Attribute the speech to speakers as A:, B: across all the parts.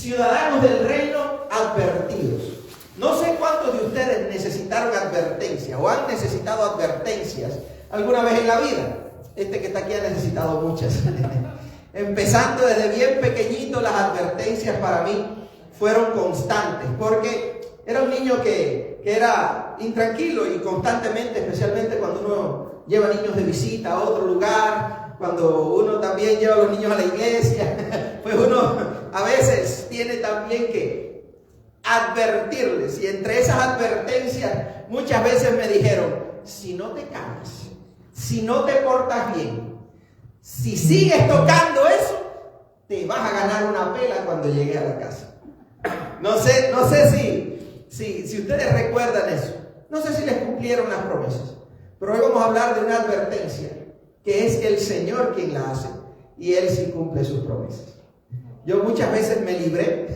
A: ciudadanos del reino advertidos. No sé cuántos de ustedes necesitaron advertencia o han necesitado advertencias alguna vez en la vida. Este que está aquí ha necesitado muchas. Empezando desde bien pequeñito, las advertencias para mí fueron constantes, porque era un niño que era intranquilo y constantemente, especialmente cuando uno lleva niños de visita a otro lugar, cuando uno también lleva a los niños a la iglesia, pues uno a veces tiene también que advertirles. Y entre esas advertencias muchas veces me dijeron: si no te callas, si no te portas bien, si sigues tocando eso, te vas a ganar una pela cuando llegues a la casa. No sé si ustedes recuerdan eso. No sé si les cumplieron las promesas. Pero hoy vamos a hablar de una advertencia que es el Señor quien la hace, y Él sí cumple sus promesas. Yo muchas veces me libré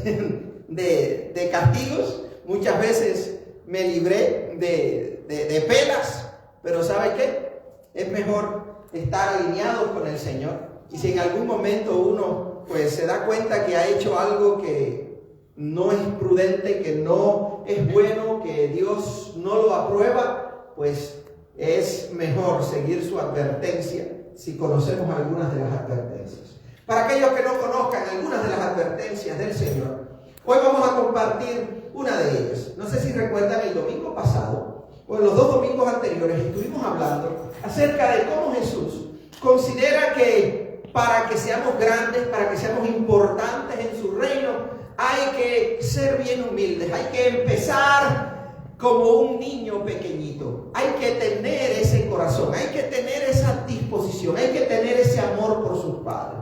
A: de castigos, muchas veces me libré de pelas, pero ¿sabe qué? Es mejor estar alineados con el Señor. Y si en algún momento uno pues se da cuenta que ha hecho algo que no es prudente, que no es bueno, que Dios no lo aprueba, pues es mejor seguir su advertencia si conocemos algunas de las advertencias. Para aquellos que no conozcan algunas de las advertencias del Señor, hoy vamos a compartir una de ellas. No sé si recuerdan el domingo pasado o en los 2 domingos anteriores estuvimos hablando acerca de cómo Jesús considera que para que seamos grandes, para que seamos importantes en su reino, hay que ser bien humildes, hay que empezar como un niño pequeñito. Hay que tener ese corazón, hay que tener esa disposición, hay que tener ese amor por sus padres.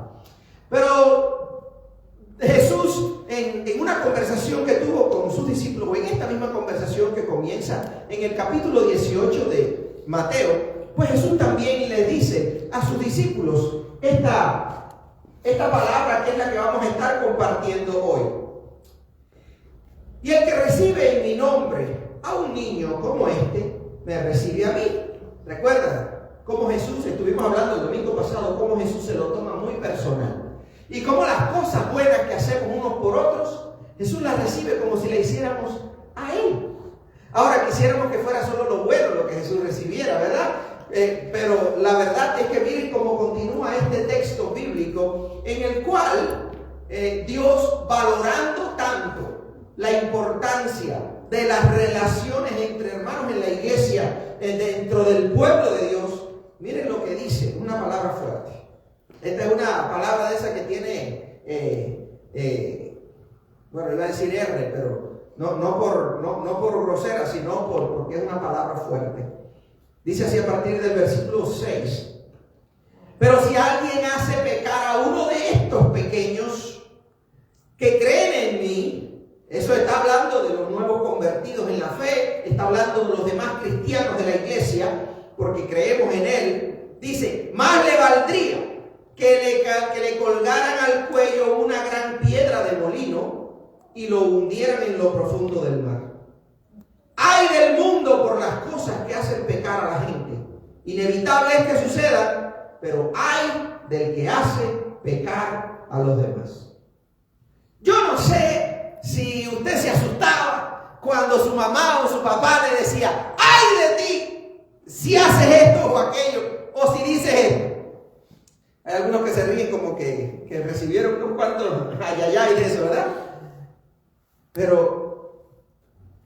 A: Pero Jesús, en una conversación que tuvo con sus discípulos, o en esta misma conversación que comienza en el capítulo 18 de Mateo, pues Jesús también le dice a sus discípulos esta palabra que es la que vamos a estar compartiendo hoy. Y el que recibe en mi nombre a un niño como este, me recibe a mí. ¿Recuerdan cómo Jesús, estuvimos hablando el domingo pasado, cómo Jesús se lo toma muy personal? Y cómo las cosas buenas que hacemos unos por otros, Jesús las recibe como si le hiciéramos a Él. Ahora quisiéramos que fuera solo lo bueno lo que Jesús recibiera, ¿verdad? Pero la verdad es que miren cómo continúa este texto bíblico en el cual Dios, valorando tanto la importancia de las relaciones entre hermanos en la iglesia, dentro del pueblo de Dios, miren lo que dice, una palabra fuerte. Esta es una palabra de esa que tiene, bueno, iba a decir R, pero no por grosera, sino porque es una palabra fuerte. Dice así a partir del versículo 6. Pero si alguien hace pecar a uno de estos pequeños que creen en mí, eso está hablando de los nuevos convertidos en la fe, está hablando de los demás cristianos de la iglesia, porque creemos en Él. Dice, más le valdría que le colgaran al cuello una gran piedra de molino y lo hundieran en lo profundo del mar. Ay del mundo por las cosas que hacen pecar a la gente. Inevitable es que sucedan, pero ay del que hace pecar a los demás. Yo no sé si usted se asustaba cuando su mamá o su papá le decía, ay de ti si haces esto o aquello, o si dices esto. Hay algunos que se ríen como que recibieron unos cuantos ayayay de eso, ¿verdad? Pero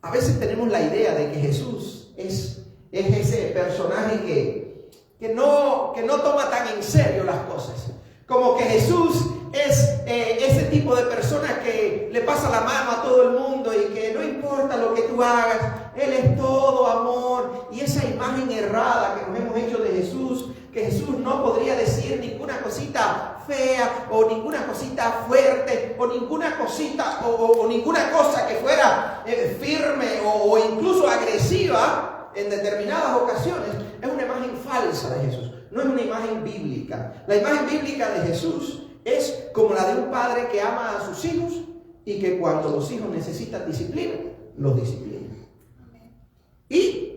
A: a veces tenemos la idea de que Jesús es ese personaje que no toma tan en serio las cosas. Como que Jesús es ese tipo de persona que le pasa la mano a todo el mundo y que no importa lo que tú hagas, Él es todo amor. Y esa imagen errada que nos hemos hecho de Jesús, que Jesús no podría decir ninguna cosita fea o ninguna cosita fuerte o ninguna cosita o ninguna cosa que fuera firme o incluso agresiva en determinadas ocasiones, es una imagen falsa de Jesús, no es una imagen bíblica. La imagen bíblica de Jesús es como la de un padre que ama a sus hijos y que cuando los hijos necesitan disciplina, los disciplina. Y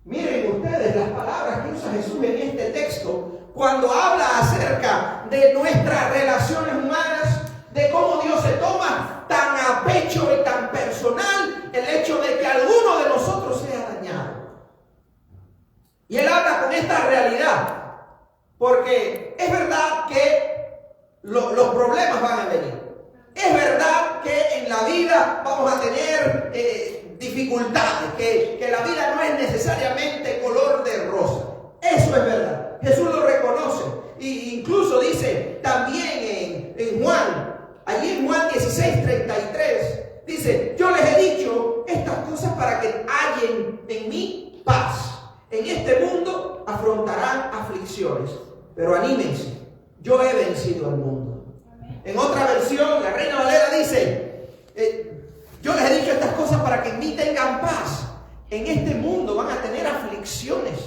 A: miren ustedes las palabras que usa Jesús en este texto cuando habla acerca de nuestras relaciones humanas, de cómo Dios se toma hecho y tan personal el hecho de que alguno de nosotros sea dañado. Y él habla con esta realidad, porque es verdad que los problemas van a venir. Es verdad que en la vida vamos a tener dificultades, que la vida no es necesariamente color de rosa. Eso es verdad. Jesús lo reconoce. E incluso dice también en Juan, allí en Juan 16:33, dice: yo les he dicho estas cosas para que hallen en mí paz. En este mundo afrontarán aflicciones, pero anímense, yo he vencido al mundo. En otra versión, la Reina Valera dice: yo les he dicho estas cosas para que en mí tengan paz. En este mundo van a tener aflicciones,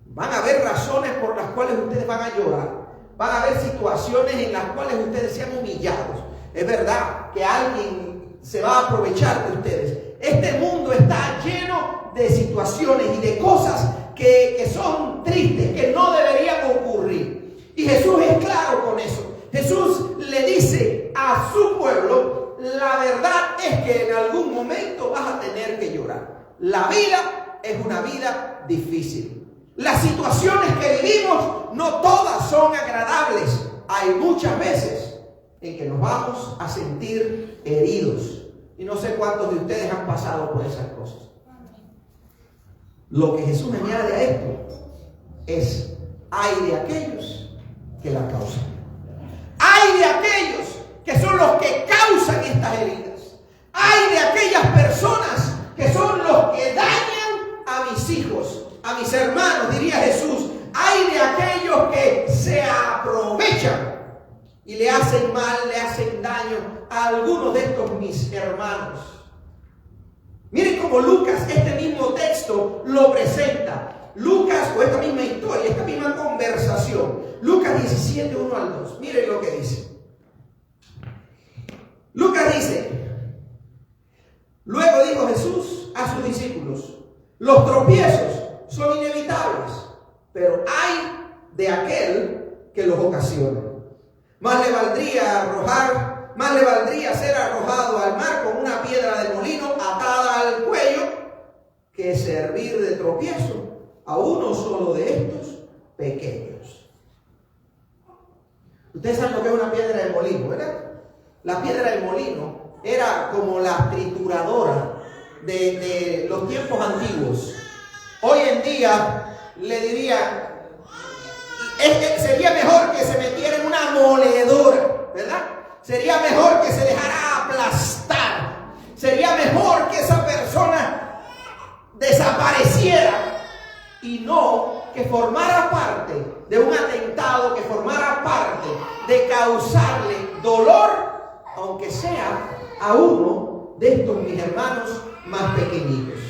A: van a haber razones por las cuales ustedes van a llorar, van a haber situaciones en las cuales ustedes sean humillados. Es verdad que alguien se va a aprovechar de ustedes. Este mundo está lleno de situaciones y de cosas que son tristes, que no deberían ocurrir. Y Jesús es claro con eso. Jesús le dice a su pueblo: la verdad es que en algún momento vas a tener que llorar. La vida es una vida difícil. Las situaciones que vivimos no todas son agradables. Hay muchas veces en que nos vamos a sentir heridos. Y no sé cuántos de ustedes han pasado por esas cosas. Lo que Jesús añade a esto es: hay de aquellos que la causan. Hay de aquellos que son los que causan estas heridas. Hay de aquellas personas que son los que dañan a mis hijos, a mis hermanos, diría Jesús. Hay de aquellos que se aprovechan y le hacen mal, le hacen daño a algunos de estos mis hermanos. Miren cómo Lucas este mismo texto lo presenta. Lucas, o esta misma historia, esta misma conversación. Lucas 17, 1 al 2. Miren lo que dice. Lucas dice: luego dijo Jesús a sus discípulos: los tropiezos son inevitables, pero hay de aquel que los ocasiona. Más le valdría ser arrojado al mar con una piedra de molino atada al cuello que servir de tropiezo a uno solo de estos pequeños. Ustedes saben lo que es una piedra de molino, ¿verdad? La piedra de molino era como la trituradora de los tiempos antiguos. Hoy en día le diría: sería mejor que se metiera en una moledora, ¿verdad? Sería mejor que se dejara aplastar. Sería mejor que esa persona desapareciera y no que formara parte de un atentado, que formara parte de causarle dolor, aunque sea a uno de estos mis hermanos más pequeñitos.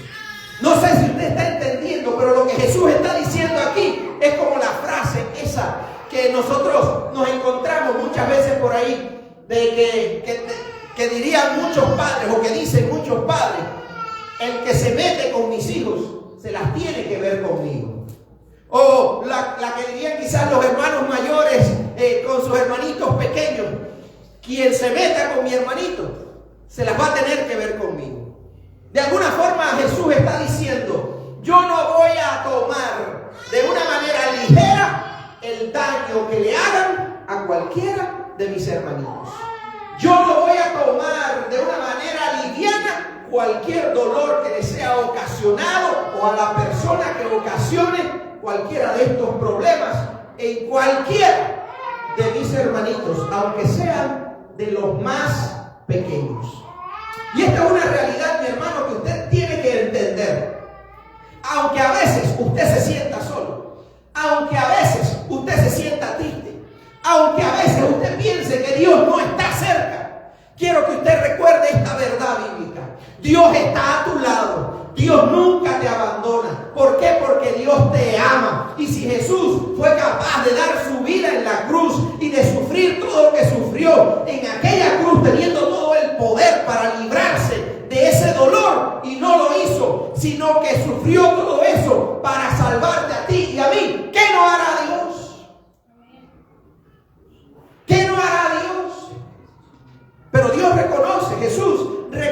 A: No sé si usted está entendiendo, pero lo que Jesús está diciendo aquí es como la frase esa que nosotros nos encontramos muchas veces por ahí, de que dirían muchos padres, o que dicen muchos padres: el que se mete con mis hijos se las tiene que ver conmigo. O la que dirían quizás los hermanos mayores con sus hermanitos pequeños: quien se meta con mi hermanito se las va a tener que ver conmigo. De alguna forma Jesús está diciendo: yo no voy a tomar de una manera ligera el daño que le hagan a cualquiera de mis hermanitos. Yo no voy a tomar de una manera liviana cualquier dolor que le sea ocasionado, o a la persona que ocasione cualquiera de estos problemas en cualquiera de mis hermanitos, aunque sean de los más pequeños. Y esta es una realidad, mi hermano, que usted tiene que entender. Aunque a veces usted se sienta solo, aunque a veces usted se sienta triste, aunque a veces usted piense que Dios no está cerca, quiero que usted recuerde esta verdad bíblica: Dios está a tu lado. Dios nunca te abandona. ¿Por qué? Porque Dios te ama. Y si Jesús fue capaz de dar su vida en la cruz y de sufrir todo lo que sufrió en aquella cruz, teniendo todo el poder para librarse de ese dolor, y no lo hizo, sino que sufrió todo eso para salvarte a ti y a mí, ¿qué no hará Dios? ¿Qué no hará Dios? Pero Dios reconoce, Jesús reconoce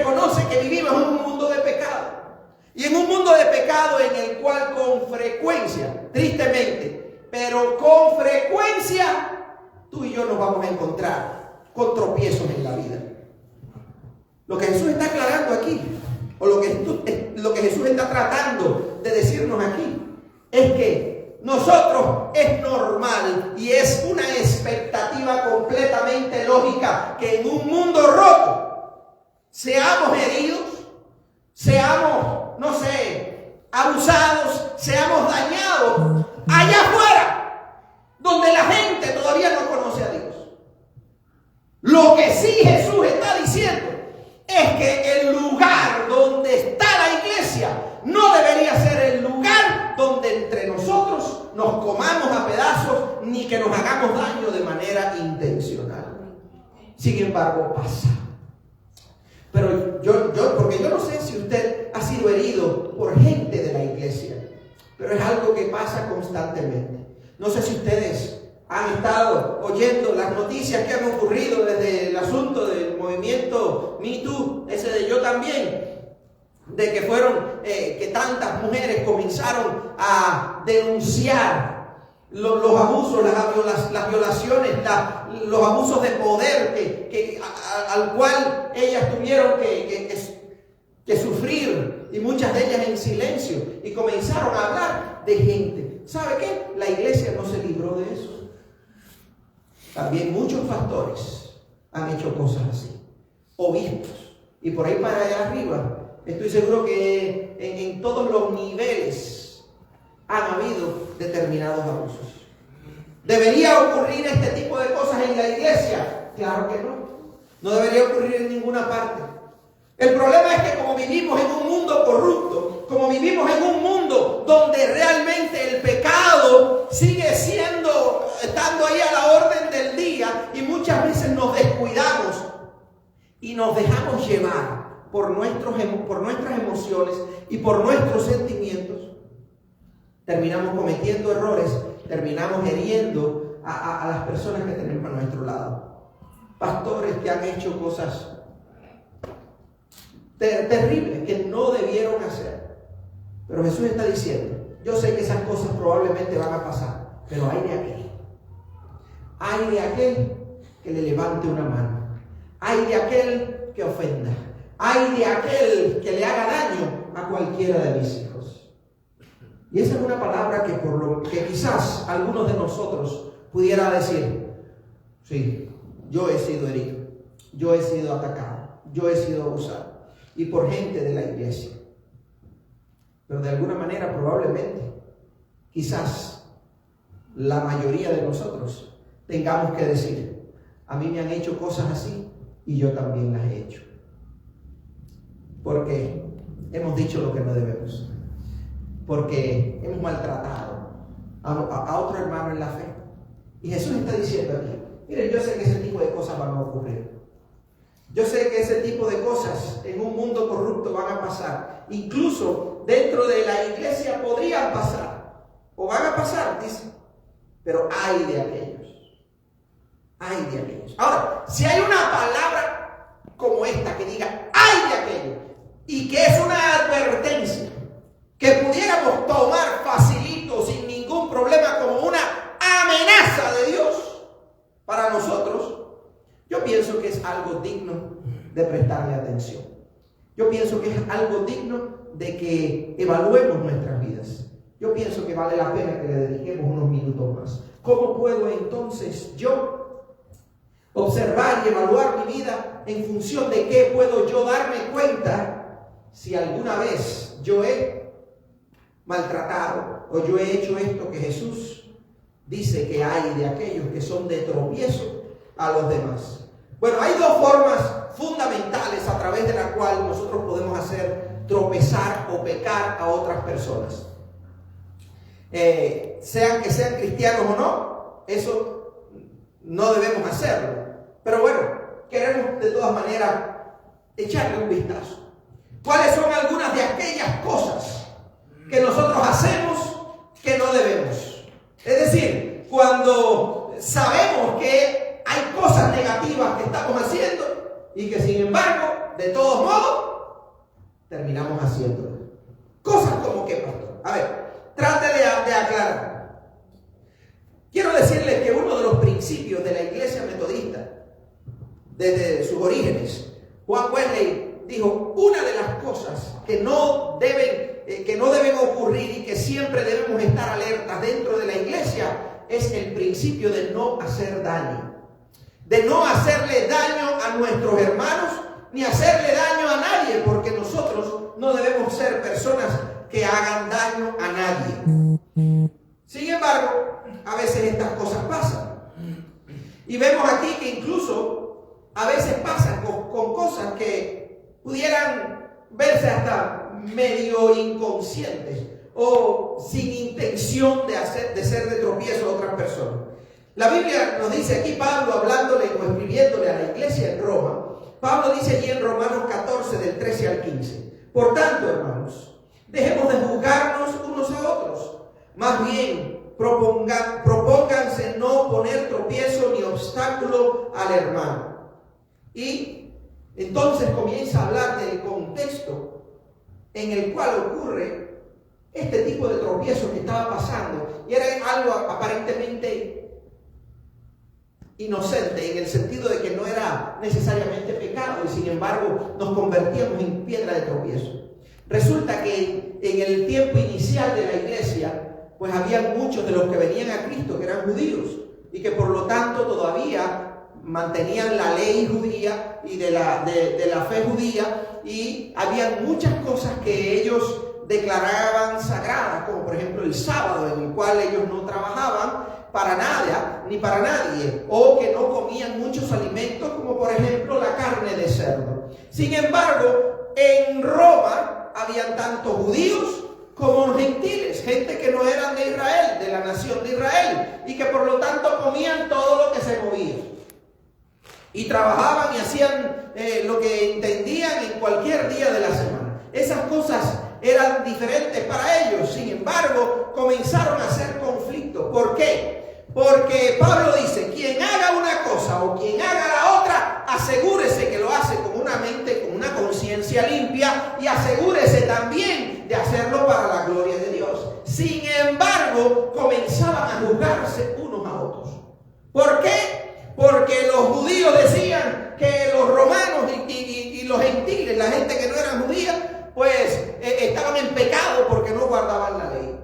A: estado en el cual con frecuencia, tristemente, pero con frecuencia, tú y yo nos vamos a encontrar con tropiezos en la vida. Lo que Jesús está aclarando aquí, o lo que Jesús está tratando de decirnos aquí, es que nosotros es normal y es una expectativa completamente lógica que en un mundo roto seamos heridos, seamos, no sé, abusados, seamos dañados allá afuera, donde la gente todavía no conoce a Dios. Lo que sí Jesús está diciendo es que el lugar donde está la iglesia no debería ser el lugar donde entre nosotros nos comamos a pedazos ni que nos hagamos daño de manera intencional. Sin embargo, pasa. Pero porque yo no sé si usted ha sido herido por gente de la iglesia, pero es algo que pasa constantemente. No sé si ustedes han estado oyendo las noticias que han ocurrido desde el asunto del movimiento Me Too, ese de yo también, de que fueron, que tantas mujeres comenzaron a denunciar los abusos, las violaciones, los abusos de poder al cual ellas tuvieron que sufrir, y muchas de ellas en silencio, y comenzaron a hablar de gente. ¿Sabe qué? La iglesia no se libró de eso. También muchos pastores han hecho cosas así, obispos, y por ahí para allá arriba, estoy seguro que en todos los niveles han habido determinados abusos. ¿Debería ocurrir este tipo de cosas en la iglesia? Claro que no. No debería ocurrir en ninguna parte. El problema es que como vivimos en un mundo corrupto, como vivimos en un mundo donde realmente el pecado sigue estando ahí a la orden del día, y muchas veces nos descuidamos y nos dejamos llevar por nuestras emociones y por nuestros sentimientos, terminamos cometiendo errores, terminamos hiriendo a las personas que tenemos a nuestro lado. Pastores que han hecho cosas terribles que no debieron hacer. Pero Jesús está diciendo, yo sé que esas cosas probablemente van a pasar, pero hay de aquel. Hay de aquel que le levante una mano. Hay de aquel que ofenda. Hay de aquel que le haga daño a cualquiera de mis hijos. Y esa es una palabra que por lo que quizás algunos de nosotros pudiera decir, sí, yo he sido herido, yo he sido atacado, yo he sido abusado, y por gente de la iglesia. Pero de alguna manera probablemente, quizás la mayoría de nosotros tengamos que decir, a mí me han hecho cosas así y yo también las he hecho. Porque hemos dicho lo que no debemos. Porque hemos maltratado a otro hermano en la fe. Y Jesús está diciendo aquí, miren, yo sé que ese tipo de cosas van a ocurrir. Yo sé que ese tipo de cosas en un mundo corrupto van a pasar. Incluso dentro de la iglesia podrían pasar. O van a pasar, dice. Pero hay de aquellos. Hay de aquellos. Ahora, si hay una palabra como esta que diga, hay de aquellos, y que es una advertencia que pudiéramos tomar facilito, sin ningún problema, como una amenaza de Dios para nosotros, yo pienso que es algo digno de prestarle atención. Yo pienso que es algo digno de que evaluemos nuestras vidas. Yo pienso que vale la pena que le dediquemos unos minutos más. ¿Cómo puedo entonces yo observar y evaluar mi vida en función de qué puedo yo darme cuenta si alguna vez yo he maltratado o yo he hecho esto que Jesús dice que hay de aquellos que son de tropiezo a los demás? Bueno, hay dos formas fundamentales a través de la cual nosotros podemos hacer tropezar o pecar a otras personas. Sean que sean cristianos o no, eso no debemos hacerlo. Pero bueno, queremos de todas maneras echarle un vistazo. ¿Cuáles son algunas de aquellas cosas que nosotros hacemos que no debemos? Es decir, cuando sabemos que hay cosas negativas que estamos haciendo y que sin embargo, de todos modos, terminamos haciéndolo. Cosas como que, pastor. A ver, trate de aclarar. Quiero decirles que uno de los principios de la iglesia metodista, desde sus orígenes, Juan Wesley dijo, una de las cosas que no deben ocurrir y que siempre debemos estar alertas dentro de la iglesia es el principio de no hacer daño. De no hacerle daño a nuestros hermanos, ni hacerle daño a nadie, porque nosotros no debemos ser personas que hagan daño a nadie. Sin embargo, a veces estas cosas pasan. Y vemos aquí que incluso a veces pasan con cosas que pudieran verse hasta medio inconscientes o sin intención de ser de tropiezo a otras personas. La Biblia nos dice aquí, Pablo hablándole o escribiéndole a la iglesia en Roma, Pablo dice allí en Romanos 14 del 13 al 15, por tanto, hermanos, dejemos de juzgarnos unos a otros, más bien propónganse no poner tropiezo ni obstáculo al hermano. Y entonces comienza a hablar del contexto en el cual ocurre este tipo de tropiezo que estaba pasando, y era algo aparentemente inocente en el sentido de que no era necesariamente pecado y sin embargo nos convertíamos en piedra de tropiezo. Resulta que en el tiempo inicial de la iglesia pues había muchos de los que venían a Cristo que eran judíos y que por lo tanto todavía mantenían la ley judía y de la fe judía, y había muchas cosas que ellos declaraban sagradas, como por ejemplo el sábado, en el cual ellos no trabajaban para nada ni para nadie, o que no comían muchos alimentos como por ejemplo la carne de cerdo. Sin embargo, en Roma habían tanto judíos como gentiles, gente que no eran de Israel, de la nación de Israel, y que por lo tanto comían todo lo que se movía y trabajaban y hacían lo que entendían en cualquier día de la semana. Esas cosas eran diferentes para ellos. Sin embargo, comenzaron a hacer conflicto. ¿Por qué? Porque Pablo dice, quien haga una cosa o quien haga la otra, asegúrese que lo hace con una mente, con una conciencia limpia, y asegúrese también de hacerlo para la gloria de Dios. Sin embargo, comenzaban a juzgarse unos a otros. ¿Por qué? Porque los judíos decían que los romanos y los gentiles, la gente que no era judía, pues estaban en pecado porque no guardaban la ley.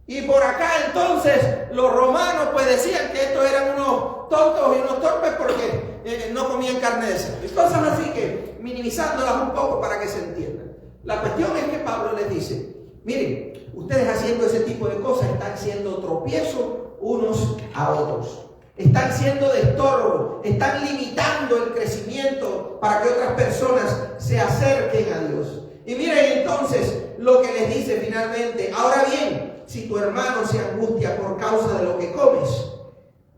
A: Y por acá entonces los romanos pues decían que estos eran unos tontos y unos torpes porque no comían carne de cerdo. Y cosas así que minimizándolas un poco para que se entiendan. La cuestión es que Pablo les dice, miren, ustedes haciendo ese tipo de cosas están siendo tropiezo unos a otros. Están siendo de estorbo, están limitando el crecimiento para que otras personas se acerquen a Dios. Y miren entonces lo que les dice finalmente, ahora bien, si tu hermano se angustia por causa de lo que comes,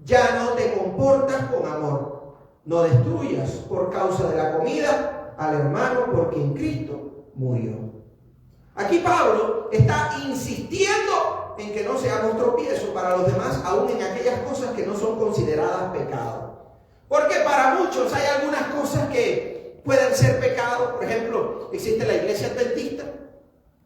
A: ya no te comportas con amor. No destruyas por causa de la comida al hermano por quien Cristo murió. Aquí Pablo está insistiendo en que no seamos tropiezo para los demás, aún en aquellas cosas que no son consideradas pecado. Porque para muchos hay algunas cosas que pueden ser pecado. Por ejemplo, existe la iglesia adventista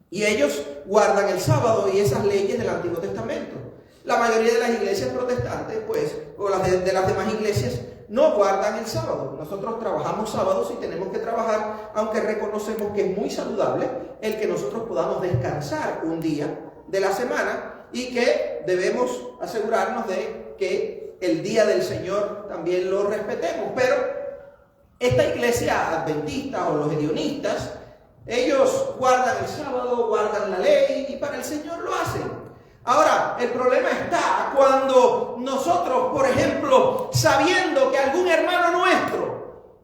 A: y ellos guardan el sábado y esas leyes del Antiguo Testamento. La mayoría de las iglesias protestantes, pues, o las de las demás iglesias, no guardan el sábado. Nosotros trabajamos sábados y tenemos que trabajar, aunque reconocemos que es muy saludable el que nosotros podamos descansar un día de la semana y que debemos asegurarnos de que el día del Señor también lo respetemos. Pero esta iglesia adventista o los hedionistas, ellos guardan el sábado, guardan la ley y para el Señor lo hacen. Ahora, el problema está cuando nosotros, por ejemplo, sabiendo que algún hermano nuestro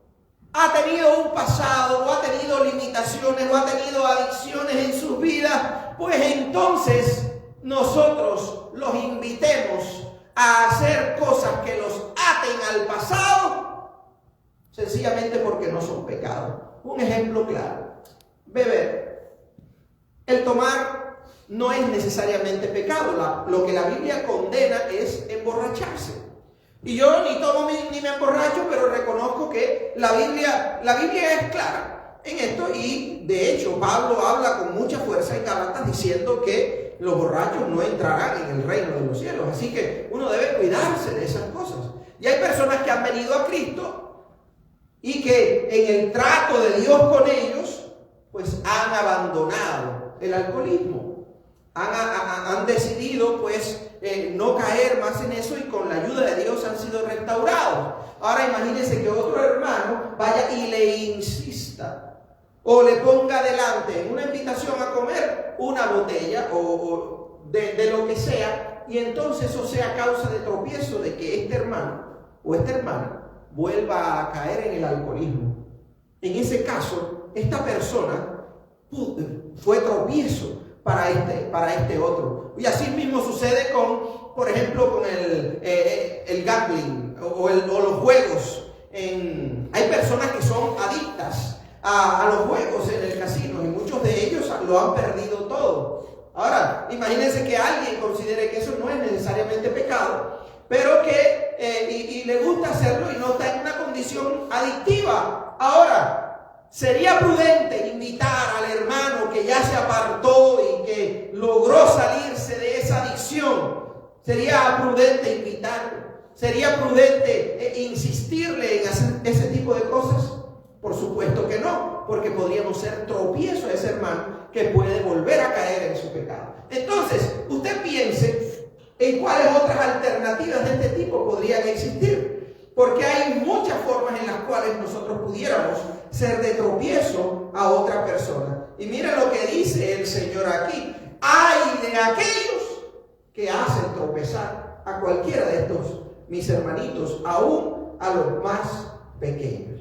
A: ha tenido un pasado, o ha tenido limitaciones, o ha tenido adicciones en sus vidas, pues entonces nosotros los invitemos a hacer cosas que los aten al pasado, sencillamente porque no son pecados. Un ejemplo claro, beber. El tomar no es necesariamente pecado. Lo que la Biblia condena es emborracharse. Y yo ni tomo ni me emborracho, pero reconozco que la Biblia es clara en esto, y de hecho Pablo habla con mucha fuerza en Gálatas diciendo que los borrachos no entrarán en el reino de los cielos. Así que uno debe cuidarse de esas cosas. Y hay personas que han venido a Cristo y que en el trato de Dios con ellos, pues han abandonado el alcoholismo. Han decidido pues no caer más en eso, y con la ayuda de Dios han sido restaurados. Ahora imagínense que otro hermano vaya y le insista o le ponga delante en una invitación a comer una botella o de lo que sea, y entonces eso sea causa de tropiezo de que este hermano o esta hermana vuelva a caer en el alcoholismo. En ese caso, esta persona fue tropiezo para este otro. Y así mismo sucede con, por ejemplo, con el gambling o los juegos. Hay personas que son adictas a los juegos en el casino, y muchos de ellos lo han perdido todo. Ahora, imagínense que alguien considere que eso no es necesariamente pecado, pero que y le gusta hacerlo y no está en una condición adictiva. Ahora, ¿sería prudente invitar al hermano que ya se apartó y que logró salirse de esa adicción? ¿Sería prudente invitarlo? ¿Sería prudente insistirle en hacer ese tipo de cosas? Por supuesto que no, porque podríamos ser tropiezo a ese hermano que puede volver a caer en su pecado. Entonces, usted piense en cuáles otras alternativas de este tipo podrían existir, porque hay muchas formas en las cuales nosotros pudiéramos ser de tropiezo a otra persona. Y mira lo que dice el Señor aquí: ¡ay de aquellos que hacen tropezar a cualquiera de estos mis hermanitos, aún a los más pequeños!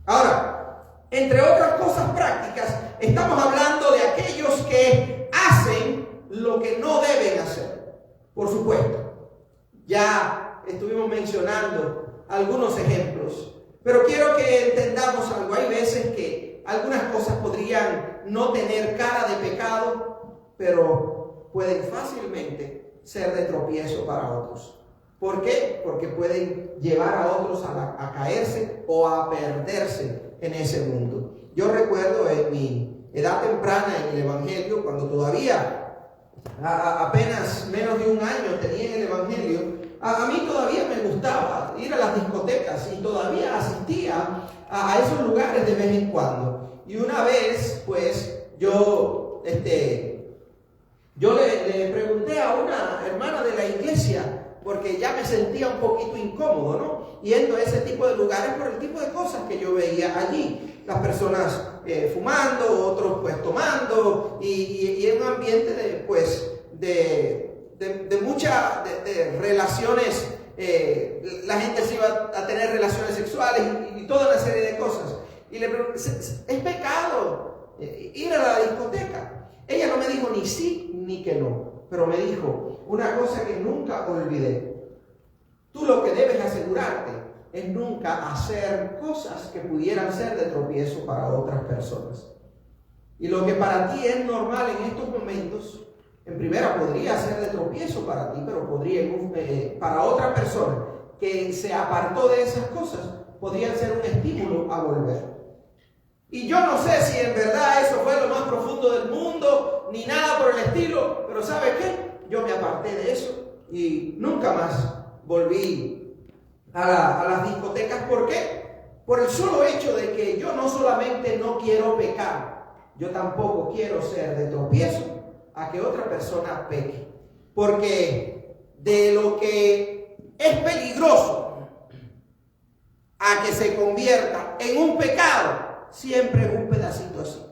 A: Ahora, entre otras cosas prácticas, estamos hablando de aquellos que hacen lo que no deben hacer. Por supuesto, ya estuvimos mencionando algunos ejemplos, pero quiero que entendamos algo. Hay veces que algunas cosas podrían no tener cara de pecado, pero pueden fácilmente ser de tropiezo para otros. ¿Por qué? Porque pueden llevar a otros a caerse o a perderse en ese mundo. Yo recuerdo en mi edad temprana en el Evangelio, cuando todavía apenas menos de un año tenía en el Evangelio, a mí todavía me gustaba ir a las discotecas y todavía asistía a esos lugares de vez en cuando. Y una vez, pues, yo le pregunté a una hermana de la iglesia, porque ya me sentía un poquito incómodo, ¿no? Yendo a ese tipo de lugares por el tipo de cosas que yo veía allí. Las personas fumando, otros pues tomando, y en un ambiente de muchas relaciones. La gente se iba a tener relaciones sexuales y toda una serie de cosas. Y le pregunté: ¿es pecado ir a la discoteca? Ella no me dijo ni sí ni que no, pero me dijo una cosa que nunca olvidé: tú lo que debes asegurarte es nunca hacer cosas que pudieran ser de tropiezo para otras personas. Y lo que para ti es normal en estos momentos, en primera podría ser de tropiezo para ti, pero podría para otra persona que se apartó de esas cosas, podrían ser un estímulo a volver. Y yo no sé si en verdad eso fue lo más profundo del mundo, ni nada por el estilo, pero ¿sabe qué? Yo me aparté de eso y nunca más volví a las discotecas. ¿Por qué? Por el solo hecho de que yo no solamente no quiero pecar, yo tampoco quiero ser de tropiezo a que otra persona peque. Porque de lo que es peligroso a que se convierta en un pecado, siempre es un pedacito así.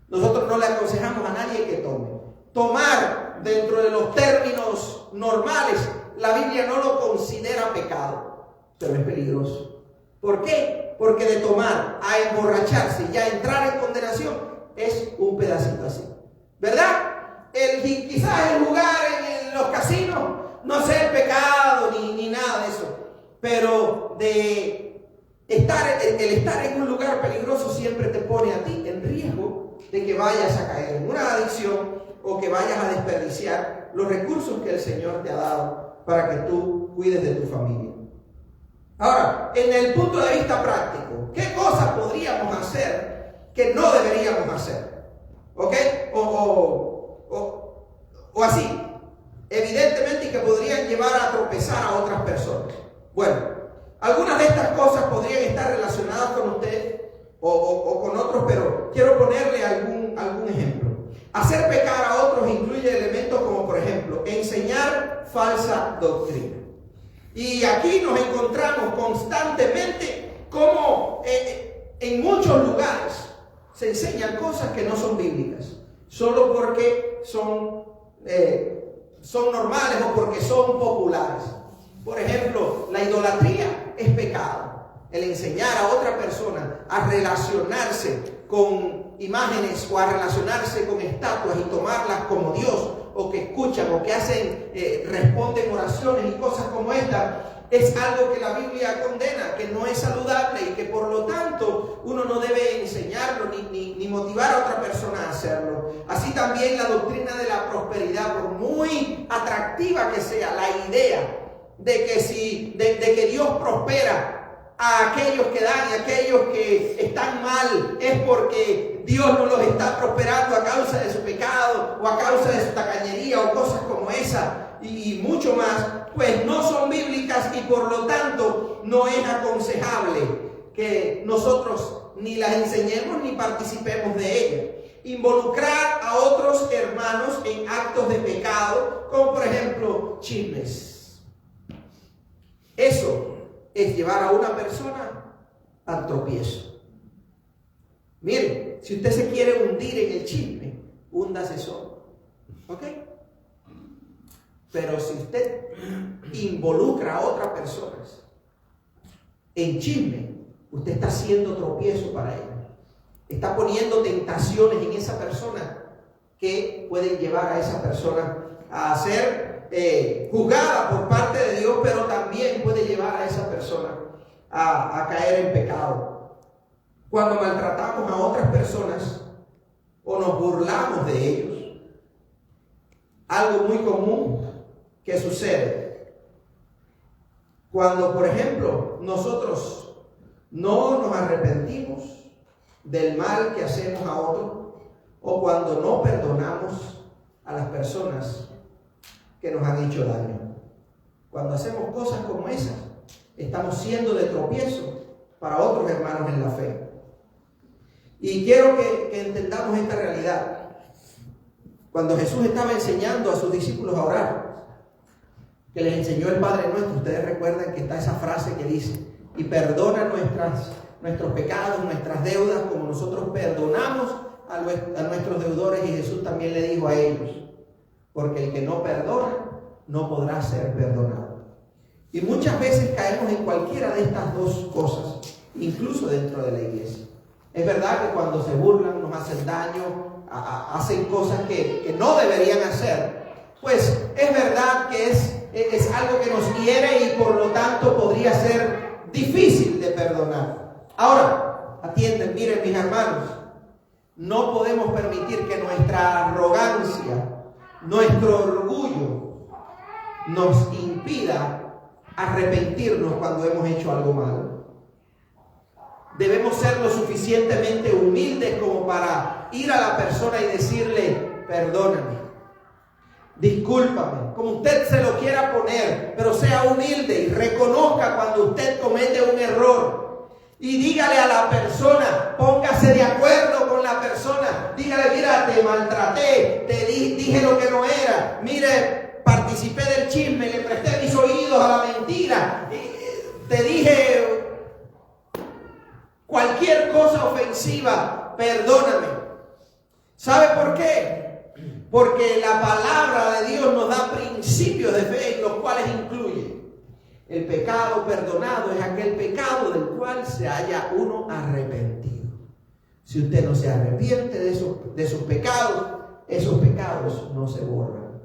A: Nosotros no le aconsejamos a nadie que tome. Tomar, dentro de los términos normales, la Biblia no lo considera pecado, pero es peligroso. ¿Por qué? Porque de tomar a emborracharse y a entrar en condenación es un pedacito así, ¿verdad? Quizás el jugar en los casinos no sea el pecado ni nada de eso, pero el estar en un lugar peligroso siempre te pone a ti en riesgo de que vayas a caer en una adicción o que vayas a desperdiciar los recursos que el Señor te ha dado para que tú cuides de tu familia. Ahora, en el punto de vista práctico, ¿qué cosas podríamos hacer que no deberíamos hacer. ¿Ok? O así. Evidentemente, y que podrían llevar a tropezar a otras personas. Bueno, algunas de estas cosas podrían estar relacionadas con usted o con otros, pero quiero ponerle algún ejemplo. Hacer pecar a otros incluye elementos como, por ejemplo, enseñar falsa doctrina. Y aquí nos encontramos constantemente como en muchos lugares se enseñan cosas que no son bíblicas, solo porque son normales o porque son populares. Por ejemplo, la idolatría es pecado. El enseñar a otra persona a relacionarse con imágenes o a relacionarse con estatuas y tomarlas como Dios, o que escuchan o que hacen, responden oraciones y cosas como esta, es algo que la Biblia condena, que no es saludable y que por lo tanto uno no debe enseñarlo ni motivar a otra persona a hacerlo. Así también la doctrina de la prosperidad, por muy atractiva que sea la idea de que Dios prospera a aquellos que dan y a aquellos que están mal, es porque Dios no los está prosperando a causa de su pecado o a causa de su tacañería o cosas como esa y mucho más, pues no son bíblicas y por lo tanto no es aconsejable que nosotros ni las enseñemos ni participemos de ellas. Involucrar a otros hermanos en actos de pecado, como por ejemplo chismes. Eso es llevar a una persona al tropiezo. Mire, si usted se quiere hundir en el chisme, húndase solo. ¿Ok? Pero si usted involucra a otras personas en chisme, usted está haciendo tropiezo para ella. Está poniendo tentaciones en esa persona que pueden llevar a esa persona a ser juzgada por parte de Dios, pero también puede llevar a esa persona a caer en pecado. Cuando maltratamos a otras personas o nos burlamos de ellos, algo muy común que sucede cuando, por ejemplo, nosotros no nos arrepentimos del mal que hacemos a otros, o cuando no perdonamos a las personas que nos han hecho daño. Cuando hacemos cosas como esas, estamos siendo de tropiezo para otros hermanos en la fe. Y quiero que entendamos esta realidad. Cuando Jesús estaba enseñando a sus discípulos a orar, que les enseñó el Padre Nuestro, ustedes recuerdan que está esa frase que dice: y perdona nuestros pecados, nuestras deudas, como nosotros perdonamos a nuestros deudores. Y Jesús también le dijo a ellos: porque el que no perdona no podrá ser perdonado. Y muchas veces caemos en cualquiera de estas dos cosas, incluso dentro de la iglesia. Es verdad que cuando se burlan, nos hacen daño, hacen cosas que no deberían hacer, pues es verdad que es algo que nos hiere y por lo tanto podría ser difícil de perdonar. Ahora, atienden, miren mis hermanos, no podemos permitir que nuestra arrogancia, nuestro orgullo nos impida arrepentirnos cuando hemos hecho algo malo. Debemos ser lo suficientemente humildes como para ir a la persona y decirle: perdóname, discúlpame, como usted se lo quiera poner, pero sea humilde y reconozca cuando usted comete un error. Y dígale a la persona, póngase de acuerdo con la persona, dígale: mira, te maltraté, te dije lo que no era, mire, participé del chisme, le presté mis oídos a la mentira, te dije cualquier cosa ofensiva, perdóname. ¿Sabe por qué? Porque la palabra de Dios nos da principios de fe, en los cuales incluye: el pecado perdonado es aquel pecado del cual se haya uno arrepentido. Si usted no se arrepiente de sus pecados, esos pecados no se borran.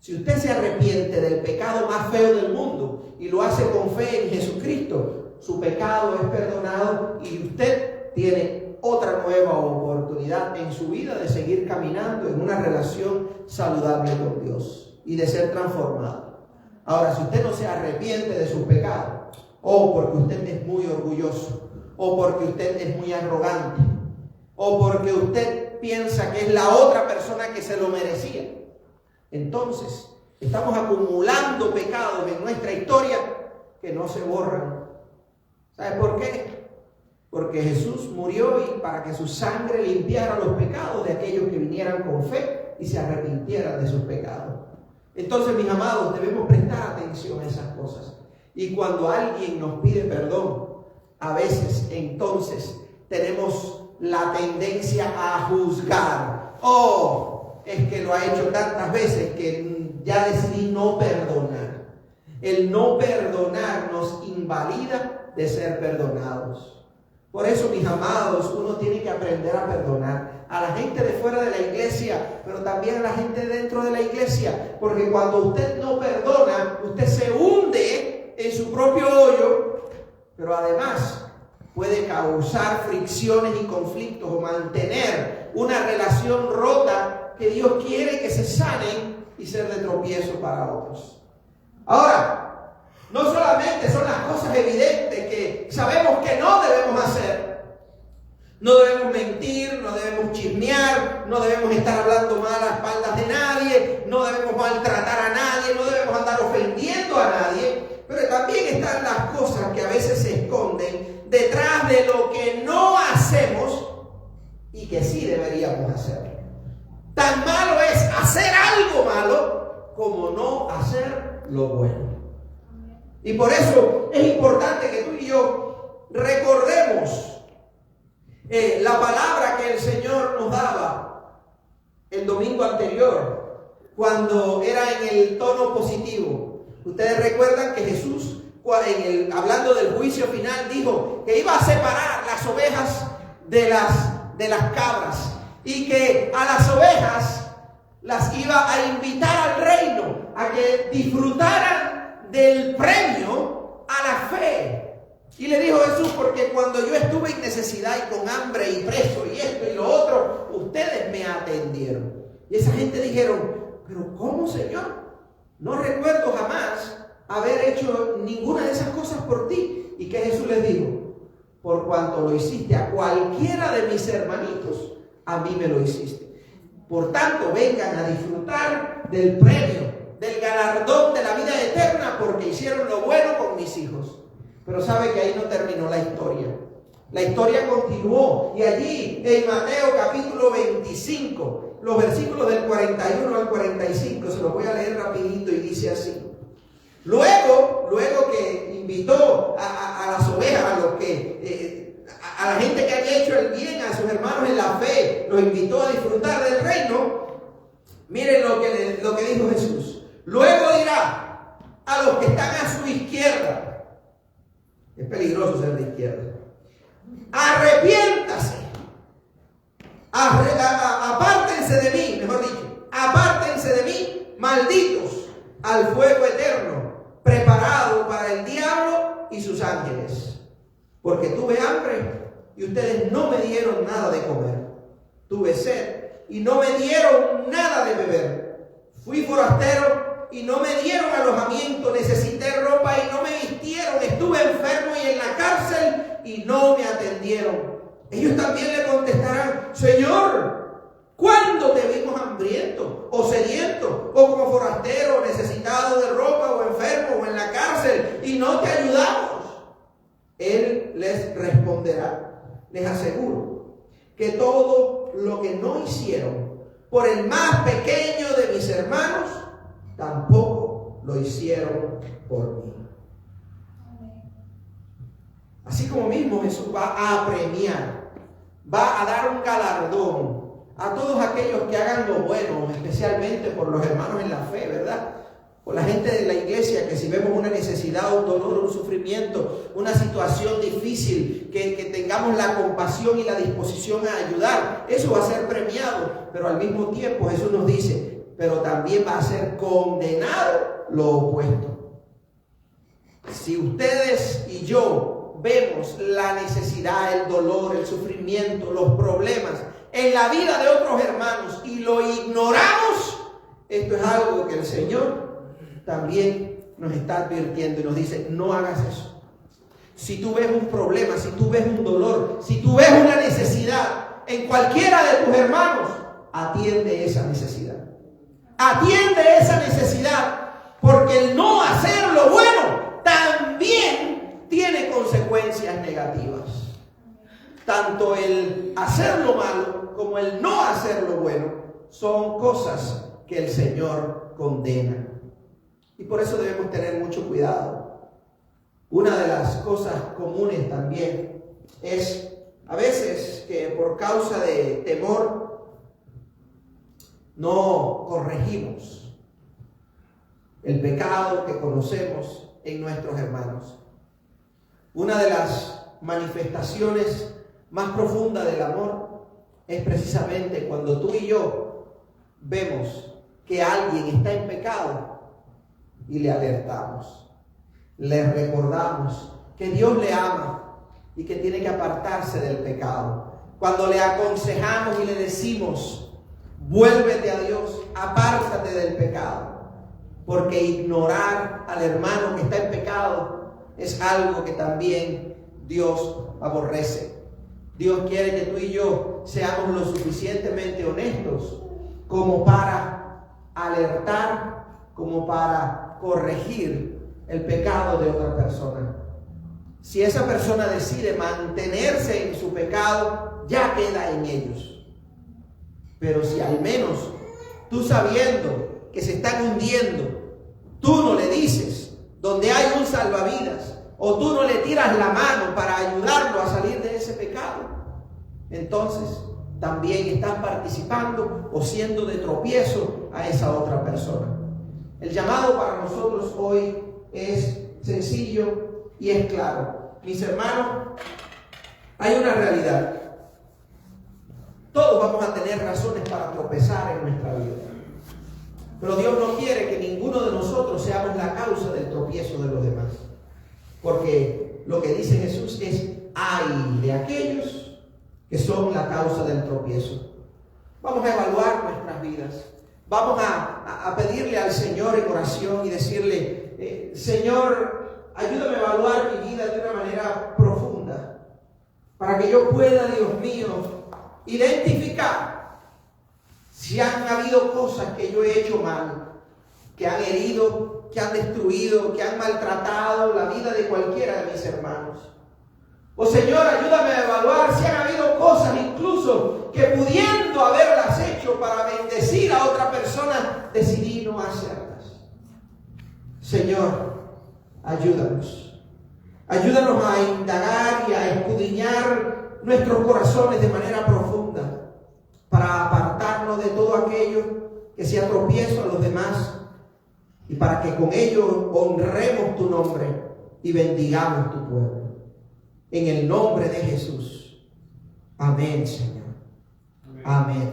A: Si usted se arrepiente del pecado más feo del mundo y lo hace con fe en Jesucristo, su pecado es perdonado y usted tiene otra nueva oportunidad en su vida de seguir caminando en una relación saludable con Dios y de ser transformado. Ahora, si usted no se arrepiente de sus pecados, o porque usted es muy orgulloso, o porque usted es muy arrogante, o porque usted piensa que es la otra persona que se lo merecía, entonces estamos acumulando pecados en nuestra historia que no se borran. ¿Sabe por qué? Porque Jesús murió y para que su sangre limpiara los pecados de aquellos que vinieran con fe y se arrepintieran de sus pecados. Entonces, mis amados, debemos prestar atención a esas cosas. Y cuando alguien nos pide perdón, a veces entonces tenemos la tendencia a juzgar. Oh, es que lo ha hecho tantas veces que ya decidí no perdonar. El no perdonar nos invalida de ser perdonados. Por eso, mis amados, uno tiene que aprender a perdonar a la gente de fuera de la iglesia, pero también a la gente dentro de la iglesia. Porque cuando usted no perdona, usted se hunde en su propio hoyo, pero además puede causar fricciones y conflictos o mantener una relación rota que Dios quiere que se sanen y ser de tropiezo para otros. Ahora, no solamente son las cosas evidentes que sabemos que no debemos hacer. No debemos mentir, no debemos chismear, no debemos estar hablando mal a las espaldas de nadie, no debemos maltratar a nadie, no debemos andar ofendiendo a nadie. Pero también están las cosas que a veces se esconden detrás de lo que no hacemos y que sí deberíamos hacer. Tan malo es hacer algo malo como no hacer lo bueno. Y por eso es importante que tú y yo recordemos la palabra que el Señor nos daba el domingo anterior, cuando era en el tono positivo. Ustedes recuerdan que Jesús, hablando del juicio final, dijo que iba a separar las ovejas de las cabras y que a las ovejas las iba a invitar al reino, a que disfrutaran del premio a la fe. Y le dijo Jesús, porque cuando yo estuve en necesidad y con hambre y preso y esto y lo otro, ustedes me atendieron. Y esa gente dijeron, pero ¿cómo, Señor? No recuerdo jamás haber hecho ninguna de esas cosas por ti. ¿Y qué Jesús les dijo? Por cuanto lo hiciste a cualquiera de mis hermanitos, a mí me lo hiciste. Por tanto, vengan a disfrutar del premio, del galardón de la vida eterna, porque hicieron lo bueno con mis hijos. Pero sabe que ahí no terminó la historia. La historia continuó. Y allí, en Mateo capítulo 25, los versículos del 41 al 45, se los voy a leer rapidito y dice así. Luego que invitó a las ovejas, a la gente que había hecho el bien, a sus hermanos en la fe, los invitó a disfrutar del reino. Miren lo que dijo Jesús. Luego dirá a los que están a su izquierda, es peligroso ser de izquierda, arrepiéntase, apártense de mí, mejor dicho, apártense de mí, malditos, al fuego eterno, preparado para el diablo y sus ángeles. Porque tuve hambre y ustedes no me dieron nada de comer. Tuve sed y no me dieron nada de beber. Fui forastero y no me dieron alojamiento. Necesité ropa y no me vistieron. Estuve enfermo y en la cárcel y no me atendieron. Ellos también le contestarán, Señor, ¿cuándo te vimos hambriento o sediento o como forastero, necesitado de ropa o enfermo o en la cárcel y no te ayudamos? Él les responderá, les aseguro que todo lo que no hicieron por el más pequeño de mis hermanos, tampoco lo hicieron por mí. Así como mismo Jesús va a premiar, va a dar un galardón a todos aquellos que hagan lo bueno, especialmente por los hermanos en la fe, ¿verdad? Por la gente de la iglesia, que si vemos una necesidad, un dolor, un sufrimiento, una situación difícil, que tengamos la compasión y la disposición a ayudar, eso va a ser premiado. Pero al mismo tiempo Jesús nos dice, pero también va a ser condenado lo opuesto. Si ustedes y yo vemos la necesidad, el dolor, el sufrimiento, los problemas en la vida de otros hermanos y lo ignoramos, esto es algo que el Señor también nos está advirtiendo y nos dice, no hagas eso. Si tú ves un problema, si tú ves un dolor, si tú ves una necesidad en cualquiera de tus hermanos, atiende esa necesidad. Atiende esa necesidad, porque el no hacer lo bueno también tiene consecuencias negativas. Tanto el hacer lo malo como el no hacer lo bueno son cosas que el Señor condena. Y por eso debemos tener mucho cuidado. Una de las cosas comunes también es a veces que por causa de temor no corregimos el pecado que conocemos en nuestros hermanos. Una de las manifestaciones más profundas del amor es precisamente cuando tú y yo vemos que alguien está en pecado y le alertamos, le recordamos que Dios le ama y que tiene que apartarse del pecado. Cuando le aconsejamos y le decimos, vuélvete a Dios, apártate del pecado, porque ignorar al hermano que está en pecado es algo que también Dios aborrece. Dios quiere que tú y yo seamos lo suficientemente honestos como para alertar, como para corregir el pecado de otra persona. Si esa persona decide mantenerse en su pecado, ya queda en ellos. Pero si al menos tú, sabiendo que se están hundiendo, tú no le dices donde hay un salvavidas, o tú no le tiras la mano para ayudarlo a salir de ese pecado, entonces también estás participando o siendo de tropiezo a esa otra persona. El llamado para nosotros hoy es sencillo y es claro. Mis hermanos, hay una realidad. Todos vamos a tener razones para tropezar en nuestra vida. Pero Dios no quiere que ninguno de nosotros seamos la causa del tropiezo de los demás. Porque lo que dice Jesús es: ay de aquellos que son la causa del tropiezo. Vamos a evaluar nuestras vidas. Vamos a pedirle al Señor en oración y decirle: Señor, ayúdame a evaluar mi vida de una manera profunda, para que yo pueda, Dios mío, identificar si han habido cosas que yo he hecho mal, que han herido, que han destruido, que han maltratado la vida de cualquiera de mis hermanos. Oh Señor, ayúdame a evaluar si han habido cosas incluso que, pudiendo haberlas hecho para bendecir a otra persona, decidí no hacerlas. Señor, ayúdanos. Ayúdanos a indagar y a escudriñar nuestros corazones de manera profunda, para apartarnos de todo aquello que sea tropiezo a los demás, y para que con ello honremos tu nombre y bendigamos tu pueblo. En el nombre de Jesús. Amén, Señor. Amén.